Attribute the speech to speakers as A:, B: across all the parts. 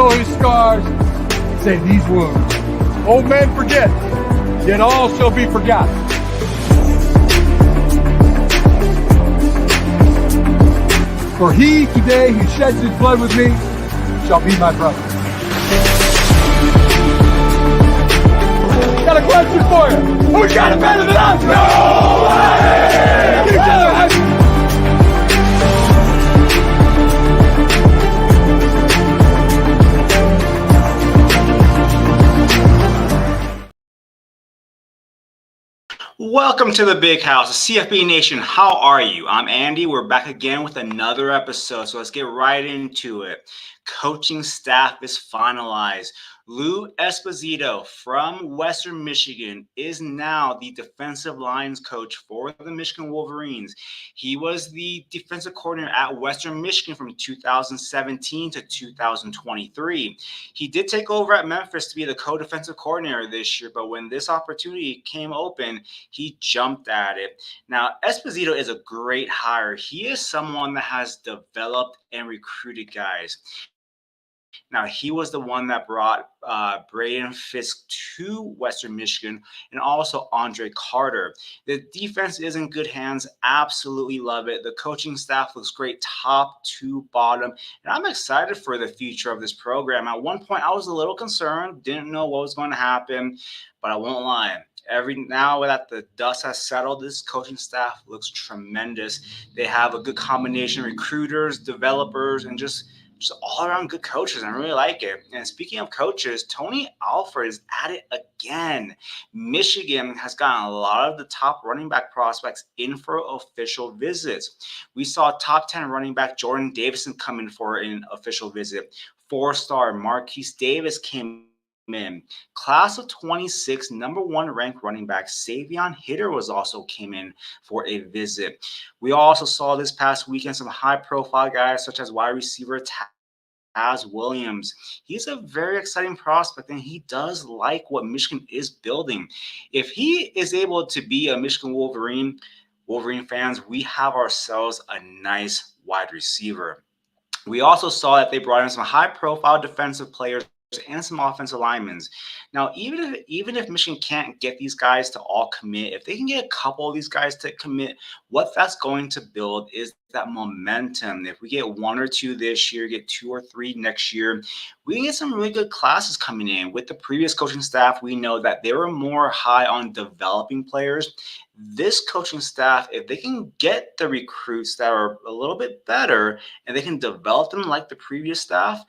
A: heal his scars, and say these wounds. Old men forget, yet all shall be forgotten. For he today who sheds his blood with me shall be my brother. Got a question for you. Who's got it better than us? Nobody!
B: Welcome to the Big House, CFB Nation. How are you? I'm Andy. We're back again with another episode, so let's get right into it. Coaching staff is finalized. Lou Esposito from Western Michigan is now the defensive lines coach for the Michigan Wolverines. He was the defensive coordinator at Western Michigan from 2017 to 2023. He did take over at Memphis to be the co-defensive coordinator this year, but when this opportunity came open, he jumped at it. Now, Esposito is a great hire. He is someone that has developed and recruited guys. Now, he was the one that brought Braden Fisk to Western Michigan and also Andre Carter. The defense is in good hands. Absolutely love it. The coaching staff looks great top to bottom. And I'm excited for the future of this program. At one point, I was a little concerned, didn't know what was going to happen, but I won't lie. Now that the dust has settled, this coaching staff looks tremendous. They have a good combination of recruiters, developers, and just all around good coaches. I really like it. And speaking of coaches, Tony Alford is at it again. Michigan has gotten a lot of the top running back prospects in for official visits. We saw top 10 running back Jordan Davison come in for an official visit. 4-star Marquise Davis came in. Class of 26, #1 ranked running back Savion Hitter came in for a visit. We also saw this past weekend some high-profile guys such as wide receiver Taz Williams. He's a very exciting prospect, and he does like what Michigan is building. If he is able to be a Michigan Wolverine fans, we have ourselves a nice wide receiver. We also saw that they brought in some high-profile defensive players and some offensive linemen. Now, even if Michigan can't get these guys to all commit, if they can get a couple of these guys to commit, what that's going to build is that momentum. If we get 1 or 2 this year, get 2 or 3 next year, we can get some really good classes coming in. With the previous coaching staff, we know that they were more high on developing players. This coaching staff, if they can get the recruits that are a little bit better and they can develop them like the previous staff,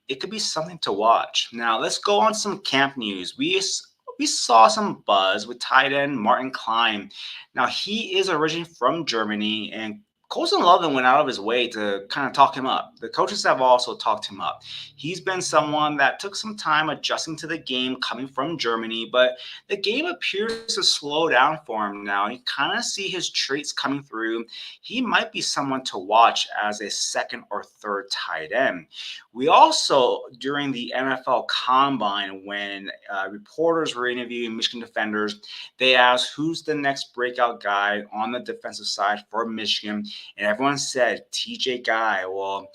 B: it could be something to watch. Now, let's go on some camp news. We saw some buzz with tight end Martin Klein. Now, he is originally from Germany, and Colson Loveland went out of his way to kind of talk him up. The coaching staff also talked him up. He's been someone that took some time adjusting to the game coming from Germany, but the game appears to slow down for him now. You kind of see his traits coming through. He might be someone to watch as a 2nd or 3rd tight end. We also, during the NFL Combine, when reporters were interviewing Michigan defenders, they asked who's the next breakout guy on the defensive side for Michigan. And everyone said TJ Guy. Well,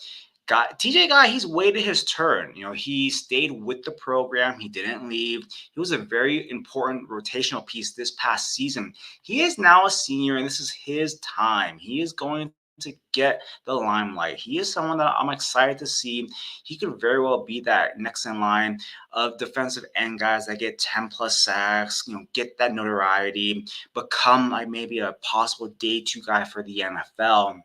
B: TJ Guy, he's waited his turn. He stayed with the program. He didn't leave. He was a very important rotational piece this past season. He is now a senior, and this is his time. He is going to get the limelight. He is someone that I'm excited to see. He could very well be that next in line of defensive end guys that get 10+ sacks, get that notoriety, become like maybe a possible day 2 guy for the NFL.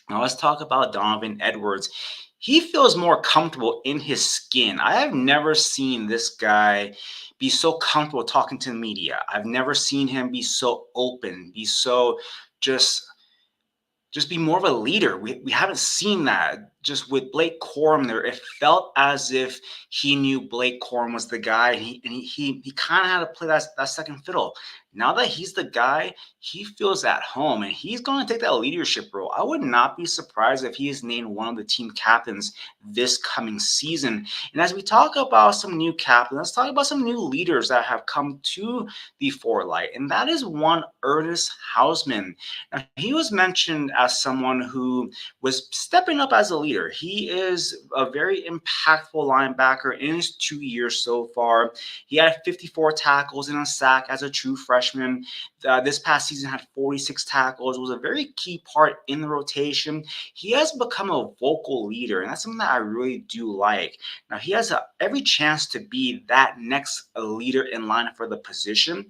B: Now let's talk about Donovan Edwards. He feels more comfortable in his skin. I have never seen this guy be so comfortable talking to the media. I've never seen him be so open, be so just be more of a leader. We haven't seen that. Just with Blake Corum there, it felt as if he knew Blake Corum was the guy, and he kind of had to play that second fiddle. Now that he's the guy, he feels at home and he's going to take that leadership role. I would not be surprised if he is named one of the team captains this coming season. And as we talk about some new captains, let's talk about some new leaders that have come to the forelight. And that is one Ernest Hausman. Now, he was mentioned as someone who was stepping up as a leader. He is a very impactful linebacker in his 2 years so far. He had 54 tackles and a sack as a true freshman. This past season had 46 tackles, was a very key part in the rotation. He has become a vocal leader, and that's something that I really do like. Now, he has every chance to be that next leader in line for the position.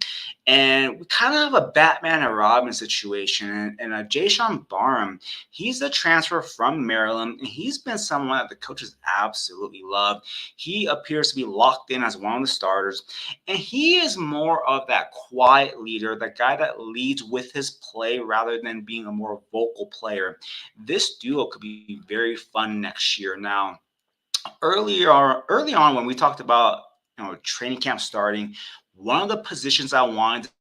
B: And we kind of have a Batman and Robin situation. And Jayshon Barham, he's a transfer from Maryland, and he's been someone that the coaches absolutely love. He appears to be locked in as one of the starters, and he is more of that quiet leader, the guy that leads with his play rather than being a more vocal player. This duo could be very fun next year. Now, early on when we talked about training camp starting, one of the positions I wanted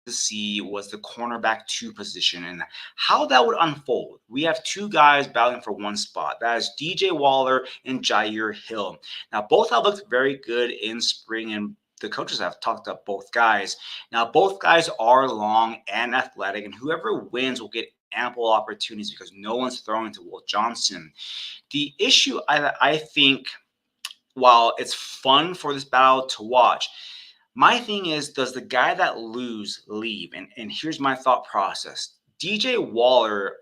B: to see was the cornerback 2 position and how that would unfold. We have 2 guys battling for one spot. That is DJ Waller and Jair Hill. Now, both have looked very good in spring, and the coaches have talked up both guys. Now, both guys are long and athletic, and whoever wins will get ample opportunities because no one's throwing to Will Johnson. The issue, I think, while it's fun for this battle to watch, my thing is, does the guy that lose leave? And here's my thought process. DJ Waller,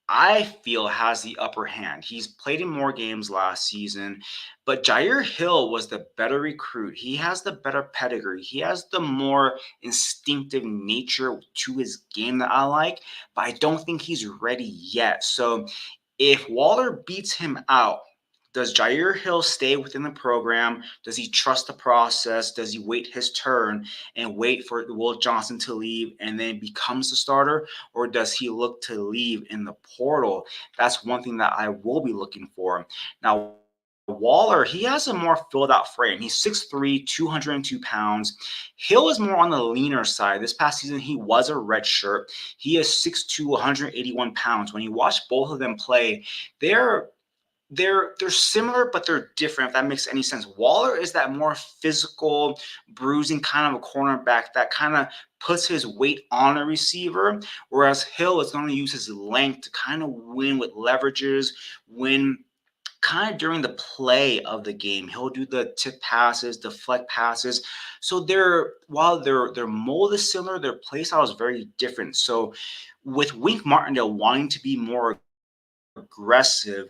B: I feel, has the upper hand. He's played in more games last season, but Jair Hill was the better recruit. He has the better pedigree. He has the more instinctive nature to his game that I like, but I don't think he's ready yet. So if Waller beats him out, does Jair Hill stay within the program? Does he trust the process? Does he wait his turn and wait for Will Johnson to leave and then becomes the starter? Or does he look to leave in the portal? That's one thing that I will be looking for. Now, Waller, he has a more filled out frame. He's 6'3", 202 pounds. Hill is more on the leaner side. This past season, he was a red shirt. He is 6'2", 181 pounds. When you watch both of them play, they're similar, but they're different, if that makes any sense. Waller is that more physical, bruising kind of a cornerback that kind of puts his weight on a receiver, whereas Hill is going to use his length to kind of win with leverages, win kind of during the play of the game. He'll do the tip passes, deflect passes. So while their mold is similar, their play style is very different. So with Wink Martindale wanting to be more aggressive,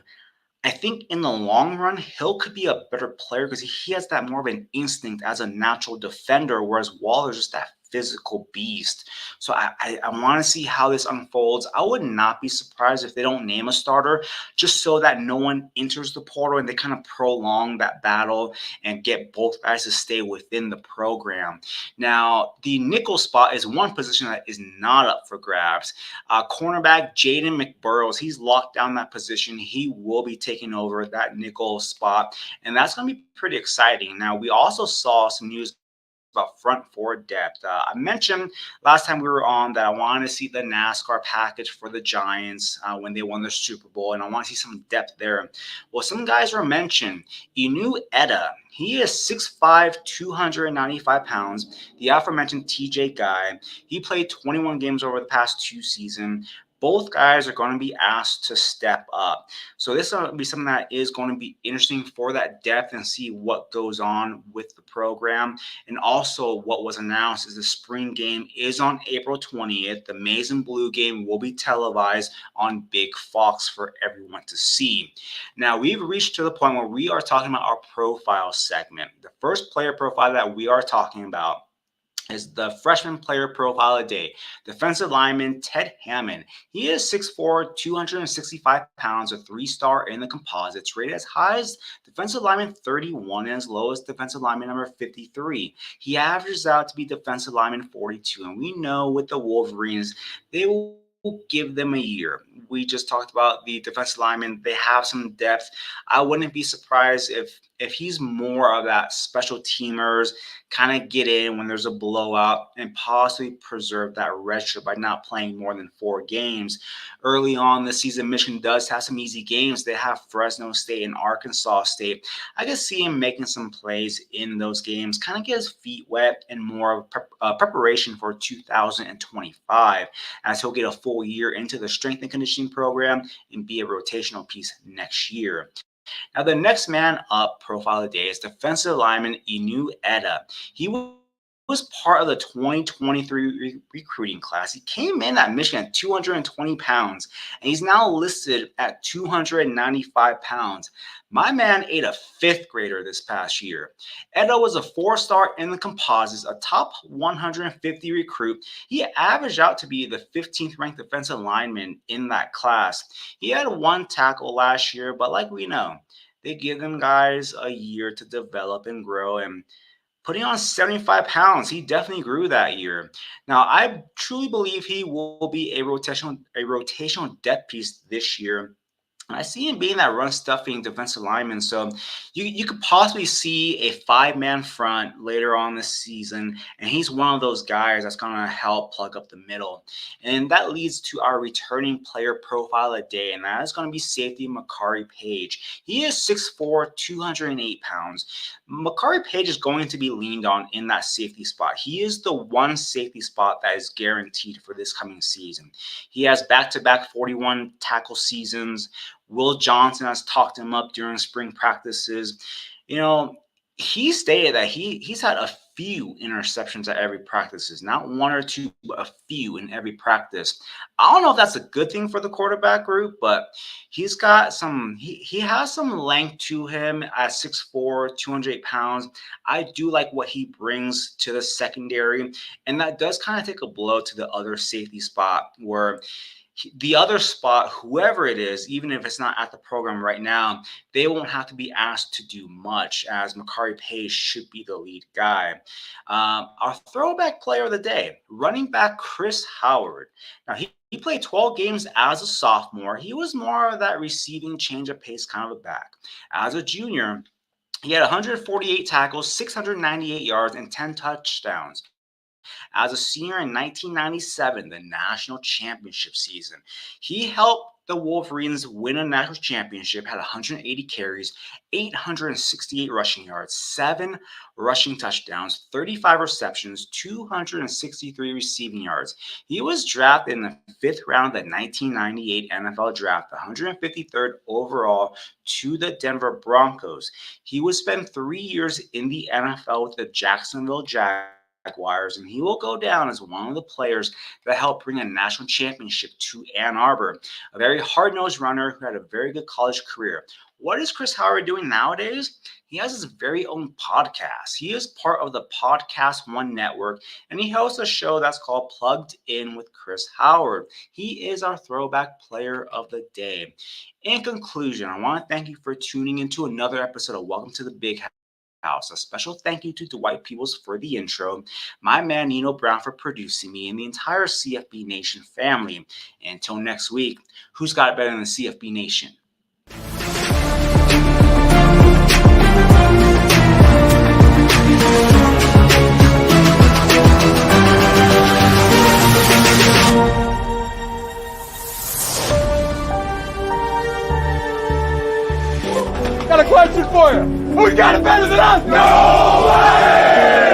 B: I think in the long run, Hill could be a better player because he has that more of an instinct as a natural defender, whereas Waller's just that physical beast. So I want to see how this unfolds. I would not be surprised if they don't name a starter, just so that no one enters the portal and they kind of prolong that battle and get both guys to stay within the program. Now, the nickel spot is one position that is not up for grabs. Cornerback Jaden McBurrows, he's locked down that position. He will be taking over that nickel spot, and that's going to be pretty exciting. Now, we also saw some news about front forward depth. I mentioned last time we were on that I wanted to see the NASCAR package for the Giants when they won the Super Bowl, and I want to see some depth there. Well, some guys were mentioned. Inu Etta, he is 6'5", 295 pounds. The aforementioned TJ guy. He played 21 games over the past 2 seasons. Both guys are going to be asked to step up. So this is going to be something that is going to be interesting for that depth and see what goes on with the program. And also what was announced is the spring game is on April 20th. The Maize and Blue game will be televised on Big Fox for everyone to see. Now, we've reached to the point where we are talking about our profile segment. The first player profile that we are talking about is the freshman player profile of the day, defensive lineman Ted Hammond. He is 6'4", 265 pounds, a 3-star in the composites, rated as high as defensive lineman 31 and as low as defensive lineman number 53. He averages out to be defensive lineman 42, and we know with the Wolverines, they will give them a year. We just talked about the defensive linemen. They have some depth. I wouldn't be surprised if if he's more of that special teamers, kind of get in when there's a blowout and possibly preserve that redshirt by not playing more than 4 games. Early on this season, Michigan does have some easy games. They have Fresno State and Arkansas State. I can see him making some plays in those games, kind of get his feet wet and more of preparation for 2025, as he'll get a full year into the strength and conditioning program and be a rotational piece next year. Now, the next man up profile of the day is defensive lineman Inu Eda. He was part of the 2023 recruiting class. He came in at Michigan at 220 pounds, and he's now listed at 295 pounds. My man ate a 5th grader this past year. Eda was a 4-star in the composites, a top 150 recruit. He averaged out to be the 15th ranked defensive lineman in that class. He had 1 tackle last year, but like we know, they give them guys a year to develop and grow, and putting on 75 pounds, he definitely grew that year. Now, I truly believe he will be a rotational depth piece this year. And I see him being that run-stuffing defensive lineman. So you could possibly see a 5-man front later on this season. And he's one of those guys that's going to help plug up the middle. And that leads to our returning player profile of the day. And that is going to be safety Makari Page. He is 6'4", 208 pounds. Makari Page is going to be leaned on in that safety spot. He is the one safety spot that is guaranteed for this coming season. He has back-to-back 41 tackle seasons. Will Johnson has talked him up during spring practices. You know, he stated that he's had a few interceptions at every practice, not 1 or 2, but a few in every practice. I don't know if that's a good thing for the quarterback group, but he's got some, he has some length to him at 6'4", 208 pounds. I do like what he brings to the secondary, and that does kind of take a blow to the other safety spot where the other spot, whoever it is, even if it's not at the program right now, they won't have to be asked to do much, as Makari Page should be the lead guy. Our throwback player of the day, running back Chris Howard. Now, he played 12 games as a sophomore. He was more of that receiving change of pace kind of a back. As a junior, he had 148 tackles, 698 yards, and 10 touchdowns. As a senior in 1997, the national championship season, he helped the Wolverines win a national championship, had 180 carries, 868 rushing yards, 7 rushing touchdowns, 35 receptions, 263 receiving yards. He was drafted in the 5th round of the 1998 NFL Draft, the 153rd overall to the Denver Broncos. He would spend 3 years in the NFL with the Jacksonville Jaguars, and he will go down as one of the players that helped bring a national championship to Ann Arbor. A very hard-nosed runner who had a very good college career. What is Chris Howard doing nowadays? He has his very own podcast. He is part of the Podcast One Network, and he hosts a show that's called Plugged In with Chris Howard. He is our throwback player of the day. In conclusion, I want to thank you for tuning into another episode of Welcome to the Big House. A special thank you to Dwight Peebles for the intro, my man Nino Brown for producing me, and the entire CFB Nation family. And until next week, who's got it better than the CFB Nation?
A: Got a question for you. Who's got it better than us? No way!